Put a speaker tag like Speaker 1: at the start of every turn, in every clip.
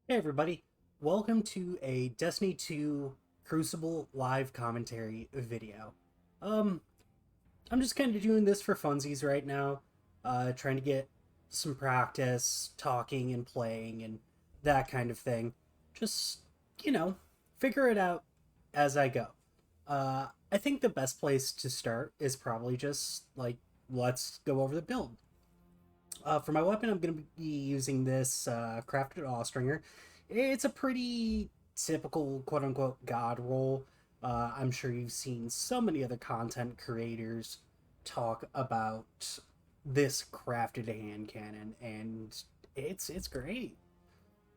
Speaker 1: Hey everybody, welcome to a Destiny 2 Crucible live commentary video. Um, I'm just kind of doing this for funsies right now, trying to get some practice talking and playing and that kind of thing. Just, you know, figure it out as I go. I think the best place to start is probably just like, let's go over the build. For my weapon, I'm going to be using this crafted Austringer. It's a pretty typical quote unquote god roll. I'm sure you've seen so many other content creators talk about this crafted hand cannon, and it's great.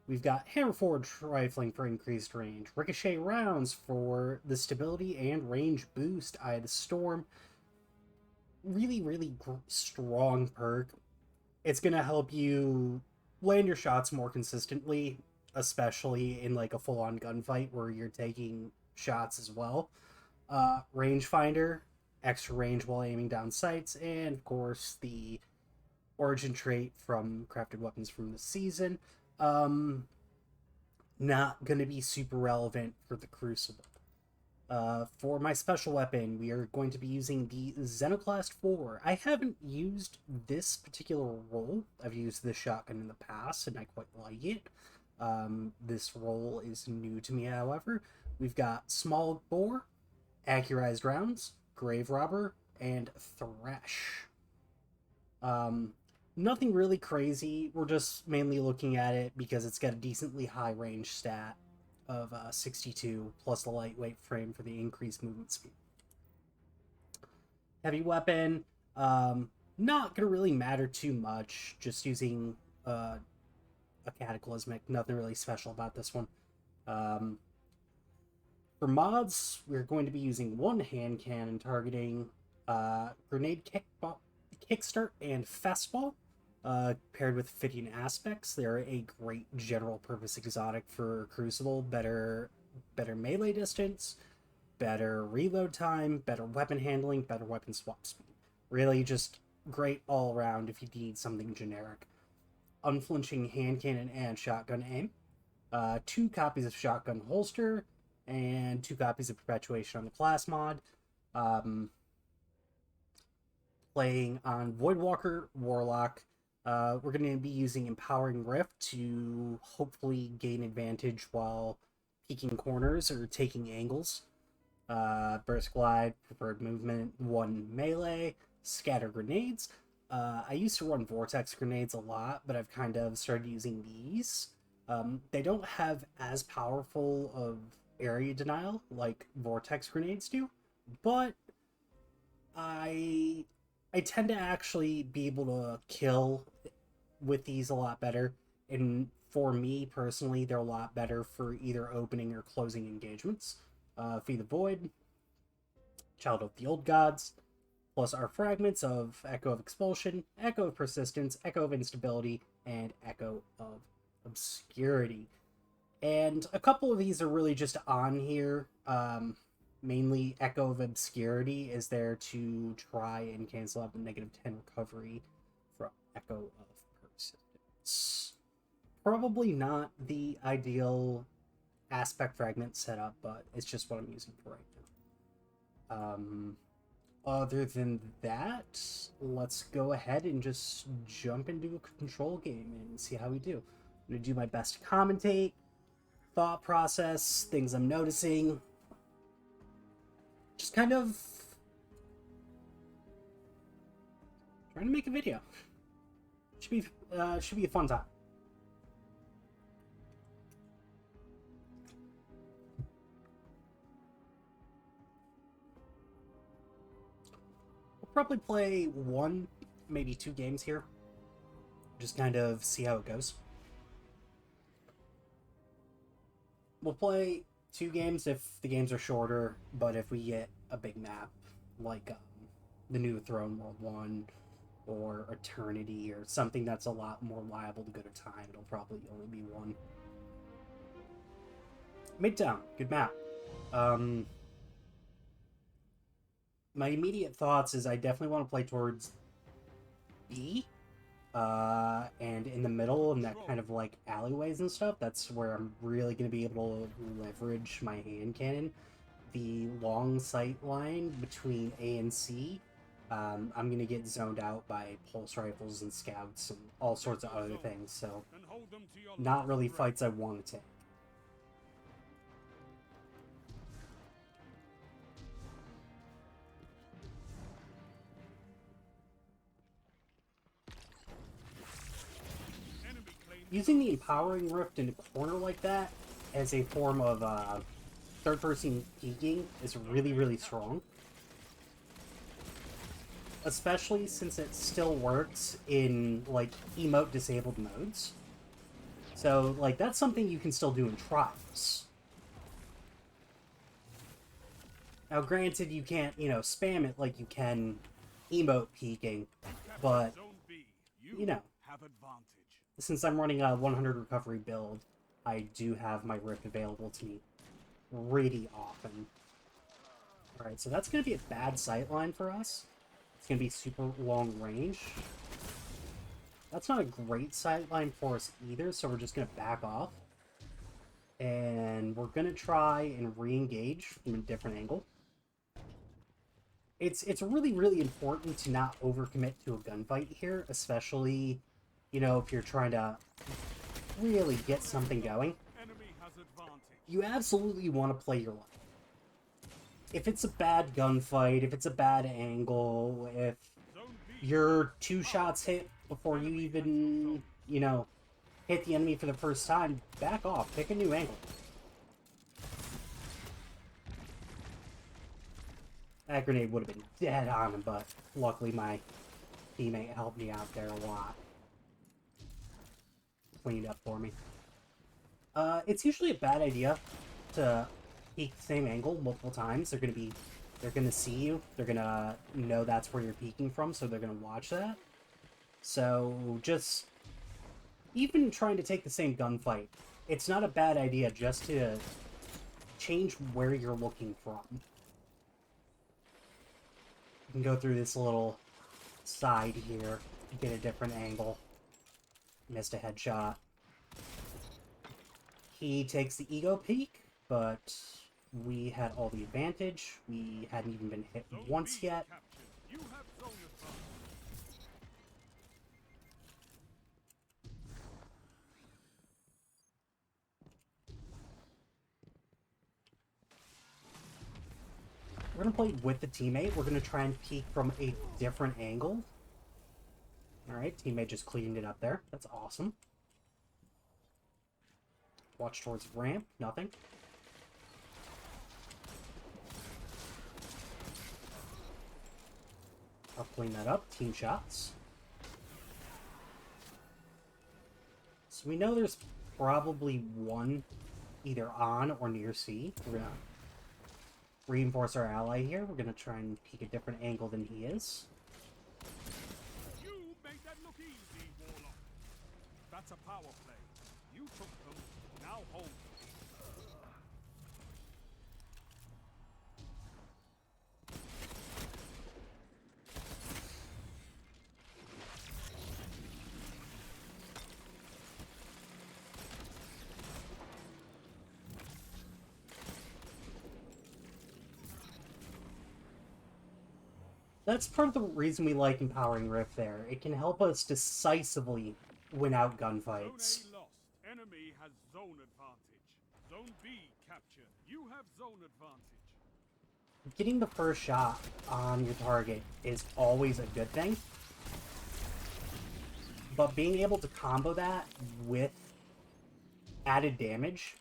Speaker 1: We've got hammer forward rifling for increased range, ricochet rounds for the stability and range boost. Eye of the Storm, really strong perk. It's gonna help you land your shots more consistently, especially in like a full-on gunfight where you're taking shots as well. Rangefinder, extra range while aiming down sights, and of course the origin trait from crafted weapons from the season. Um, Not gonna be super relevant for the Crucible. For my special weapon, we are going to be using the Xenoclast 4. I haven't used this particular roll. I've used this shotgun in the past, and I quite like it. This roll is new to me, however. We've got Small Bore, Accurized Rounds, Grave Robber, and Thresh. Um, Nothing really crazy. We're just mainly looking at it because it's got a decently high range stat of 62 plus the lightweight frame for the increased movement speed. Heavy weapon, not gonna really matter too much. Just using a cataclysmic. Nothing really special about this one. Um, for mods, we're going to be using one hand cannon targeting grenade kickstart and fastball. Paired with fitting aspects, they're a great general purpose exotic for Crucible. Better melee distance, better reload time, better weapon handling, better weapon swap speed. Really, just great all around if you need something generic. Unflinching hand cannon and shotgun aim. Two copies of shotgun holster, and two copies of perpetuation on the class mod. Um, Playing on Voidwalker Warlock. We're going to be using Empowering Rift to hopefully gain advantage while peeking corners or taking angles. Burst Glide, Preferred Movement, 1 Melee, Scatter Grenades. I used to run Vortex Grenades a lot, but I've kind of started using these. They don't have as powerful of area denial like Vortex Grenades do, but I I tend to actually be able to kill with these a lot better. And for me personally, they're a lot better for either opening or closing engagements. Feed the Void, Child of the Old Gods, plus our fragments of Echo of Expulsion, Echo of Persistence, Echo of Instability, and Echo of Obscurity. And a couple of these are really just on here. Mainly Echo of Obscurity is there to try and cancel out the -10 recovery from Echo of Persistence. Probably not the ideal aspect fragment setup, but it's just what I'm using for right now. Other than that, let's go ahead and just jump into a control game and see how we do. I'm going to do my best to commentate, thought process, things I'm noticing. Just kind of trying to make a video. Should be a fun time. We'll probably play one, maybe two games here. Just kind of see how it goes. We'll play two games if the games are shorter, but if we get a big map like the new Throne World 1 or Eternity or something that's a lot more liable to go to time, it'll probably only be one. Midtown, good map. Um, my immediate thoughts is I definitely want to play towards B, and in the middle middle and that kind of like alleyways and stuff, that's where I'm really going to be able to leverage my hand cannon. The long sight line between A and C, I'm going to get zoned out by pulse rifles and scouts and all sorts of other things, so not really fights I want to take. Using the Empowering Rift in a corner like that as a form of third-person peeking is really, really strong. Especially since it still works in, like, emote-disabled modes. So, like, that's something you can still do in trials. Now, granted, you can't, you know, spam it like you can emote peeking, but, you know, since I'm running a 100 recovery build, I do have my Rift available to me pretty often. Alright, so that's going to be a bad sightline for us. It's going to be super long range. That's not a great sightline for us either, so we're just going to back off. And we're going to try and re-engage from a different angle. It's really, really important to not overcommit to a gunfight here, especially, you know, if you're trying to really get something going. You absolutely want to play your life. If it's a bad gunfight, if it's a bad angle, if you're 2 shots hit before you even, you know, hit the enemy for the first time, back off, pick a new angle. That grenade would have been dead on him, but luckily my teammate helped me out there a lot. Cleaned up for me. It's usually a bad idea to peek the same angle multiple times. They're gonna see you. They're gonna know that's where you're peeking from, so they're gonna watch that. So just even trying to take the same gunfight, it's not a bad idea just to change where you're looking from. You can go through this little side here, get a different angle. Missed a headshot. He takes the ego peek, but we had all the advantage. We hadn't even been hit once yet. We're going to play with the teammate. We're going to try and peek from a different angle. Alright, teammate just cleaned it up there. That's awesome. Watch towards ramp. Nothing. I'll clean that up. Team shots. So we know there's probably one either on or near C. We're going to reinforce our ally here. We're going to try and peek a different angle than he is.
Speaker 2: You make that look easy, Warlock. That's a power play. You took them. Now hold them.
Speaker 1: That's part of the reason we like Empowering Rift there. It can help us decisively win out gunfights.
Speaker 2: Zone A lost. Enemy has zone advantage. Zone B captured. You have zone advantage.
Speaker 1: Getting the first shot on your target is always a good thing. But being able to combo that with added damage...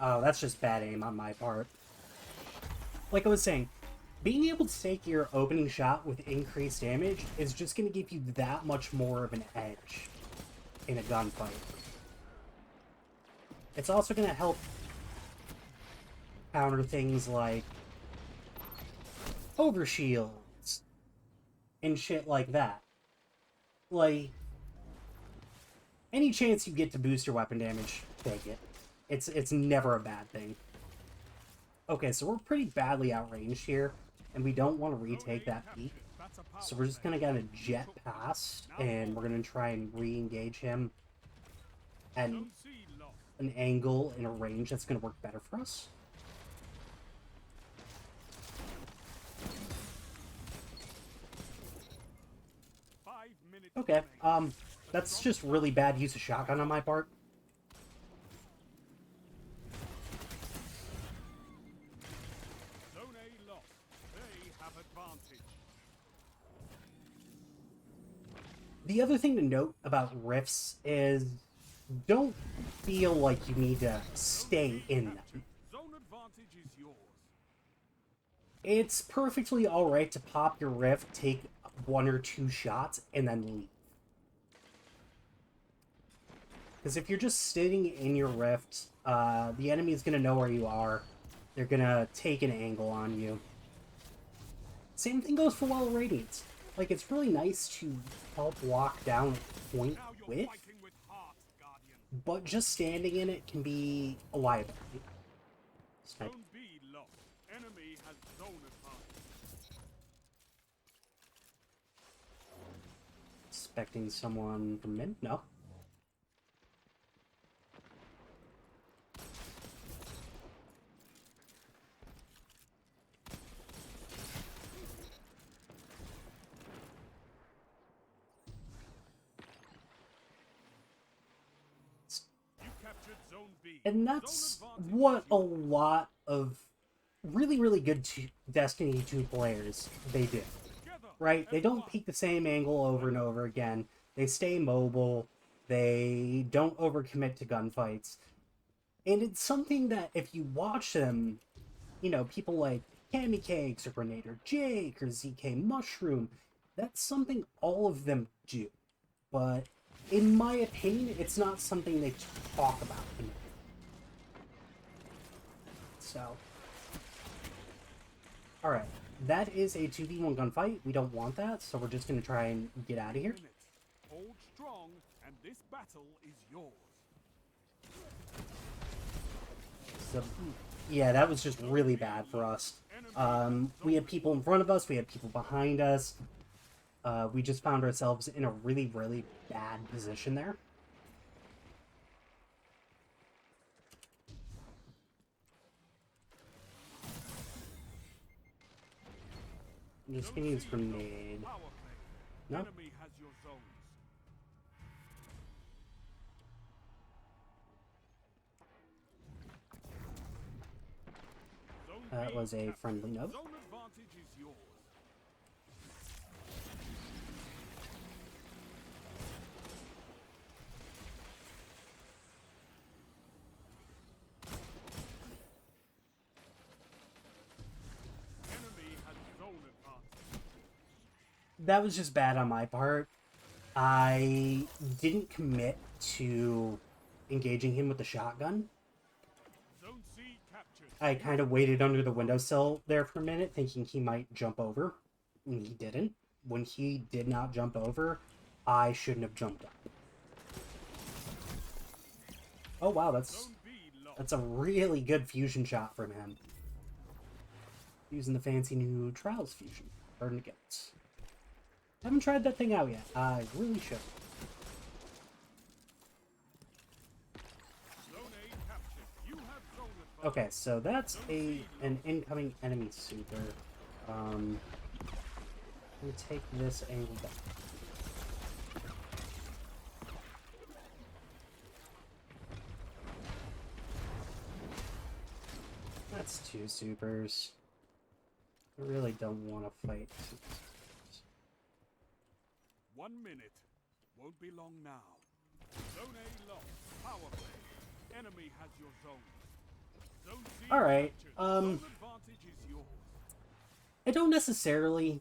Speaker 1: Oh, that's just bad aim on my part. Like I was saying, being able to take your opening shot with increased damage is just going to give you that much more of an edge in a gunfight. It's also going to help counter things like overshields and shit like that. Like, any chance you get to boost your weapon damage, take it. It's never a bad thing. Okay, so we're pretty badly outranged here, and we don't want to retake that peak.
Speaker 2: That's a power
Speaker 1: So we're just
Speaker 2: play.
Speaker 1: gonna get a
Speaker 2: You
Speaker 1: jet
Speaker 2: took
Speaker 1: past,
Speaker 2: them. Now
Speaker 1: and we're
Speaker 2: forward.
Speaker 1: gonna try and re-engage him at
Speaker 2: Zone C lost.
Speaker 1: an angle in a range that's gonna work better for us. Okay, that's just really bad use of shotgun on my part.
Speaker 2: Zone A lost. They have advantage.
Speaker 1: The other thing to note about rifts is don't feel like you need to stay in them.
Speaker 2: Zone advantage is yours.
Speaker 1: It's perfectly alright to pop your rift, take 1 or 2 shots, and then leave. Because if you're just sitting in your rift, the enemy is going to know where you are. They're going to take an angle on you. Same thing goes for wall radiance. Like, it's really nice to help lock down a point
Speaker 2: Now you're
Speaker 1: with,
Speaker 2: fighting with heart, Guardian.
Speaker 1: but just standing in it can be a liability. Snipe.
Speaker 2: Zone B lost. Enemy has zone advantage.
Speaker 1: Expecting someone from mid? No.
Speaker 2: You captured zone B.
Speaker 1: And that's
Speaker 2: Zone advantage
Speaker 1: what
Speaker 2: is
Speaker 1: a
Speaker 2: yours.
Speaker 1: lot of really, really good Destiny 2 players, they do.
Speaker 2: Together
Speaker 1: Right? They
Speaker 2: and
Speaker 1: don't
Speaker 2: one.
Speaker 1: peek the same angle over and over again. They stay mobile. They don't overcommit to gunfights. And it's something that if you watch them, you know, people like Cammy Cakes or Grenader Jake or ZK Mushroom, that's something all of them do. But in my opinion, it's not something they talk about enough. So, alright. That is a 2v1 gunfight. We don't want that, so we're just going to try and get out of here.
Speaker 2: Minute. Hold strong, and this battle is yours.
Speaker 1: So, yeah, that was just really bad for us. We had people in front of us, we had people behind us. We just found ourselves in a really, really bad position there. I'm just gonna use grenade.
Speaker 2: Power play.
Speaker 1: No?
Speaker 2: Enemy has your zones. Zone
Speaker 1: That
Speaker 2: B
Speaker 1: was a
Speaker 2: captured.
Speaker 1: friendly note.
Speaker 2: Zone advantage is yours. Enemy has zone advantage.
Speaker 1: That was just bad on my part. I didn't commit to engaging him with the shotgun.
Speaker 2: Zone C captured.
Speaker 1: I kind of waited under the windowsill there for a minute, thinking he might jump over. And he didn't. When he did not jump over, I shouldn't have jumped up. Oh wow, that's
Speaker 2: Zone B lost.
Speaker 1: a really good fusion shot from him. Using the fancy new Trials fusion. Burn against. Haven't tried that thing out yet. I really should.
Speaker 2: Zone A captured. You have zone advantage.
Speaker 1: Okay, so that's an incoming enemy super. Let me take this angle back. That's 2 supers. I really don't want to fight.
Speaker 2: 1 minute. Won't be long now. Zone A lost. Power play. Enemy has your zone. Zone C
Speaker 1: Alright,
Speaker 2: captured. Zone advantage is yours.
Speaker 1: I don't necessarily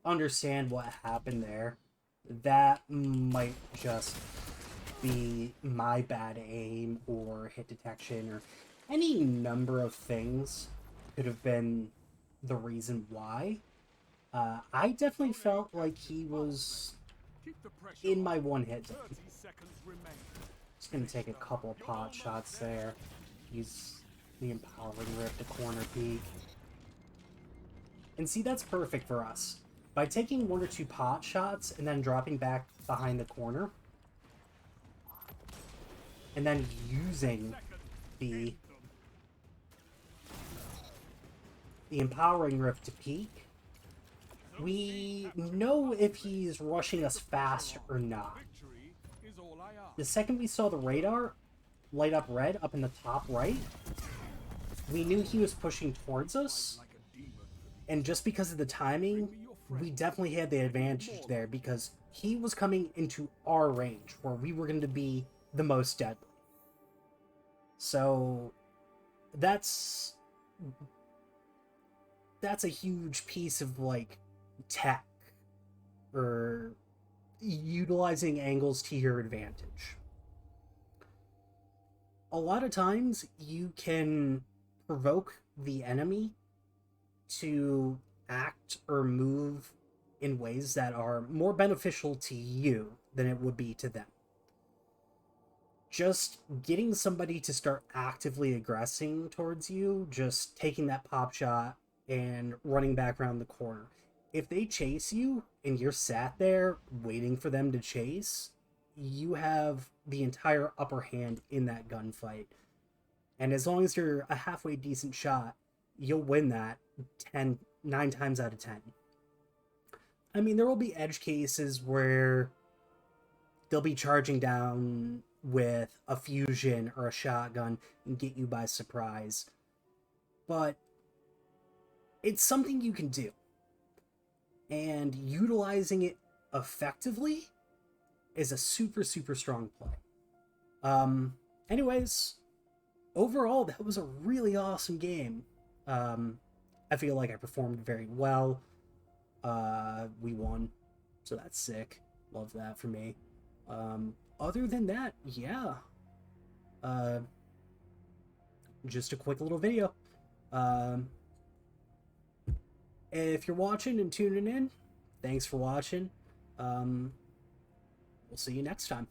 Speaker 1: understand what happened there. That might just be my bad aim or hit detection or any number of things could have been the reason why. I definitely felt like he was
Speaker 2: Keep the pressure
Speaker 1: in
Speaker 2: on.
Speaker 1: my one hit zone.
Speaker 2: 30 seconds remain.
Speaker 1: Just gonna take a couple of pot shots there. Use the empowering rip to corner peek. And see, that's perfect for us. By taking 1 or 2 pot shots and then dropping back behind the corner, and then using the empowering rift to peek, we know if he's rushing us fast or not. The second we saw the radar light up red up in the top right, we knew he was pushing towards us, and just because of the timing, we definitely had the advantage there because he was coming into our range where we were going to be the most deadly. So that's a huge piece of like tech or utilizing angles to your advantage. A lot of times you can provoke the enemy to act or move in ways that are more beneficial to you than it would be to them. Just getting somebody to start actively aggressing towards you, just taking that pop shot and running back around the corner. If they chase you and you're sat there waiting for them to chase, you have the entire upper hand in that gunfight. And as long as you're a halfway decent shot, you'll win that 9 times out of 10. I mean, there will be edge cases where they'll be charging down with a fusion or a shotgun and get you by surprise. But it's something you can do. And utilizing it effectively is a super, super strong play. Anyways, overall, that was a really awesome game. I feel like I performed very well. We won, so that's sick. Love that for me. Other than that, yeah. Just a quick little video. If you're watching and tuning in, thanks for watching. We'll see you next time.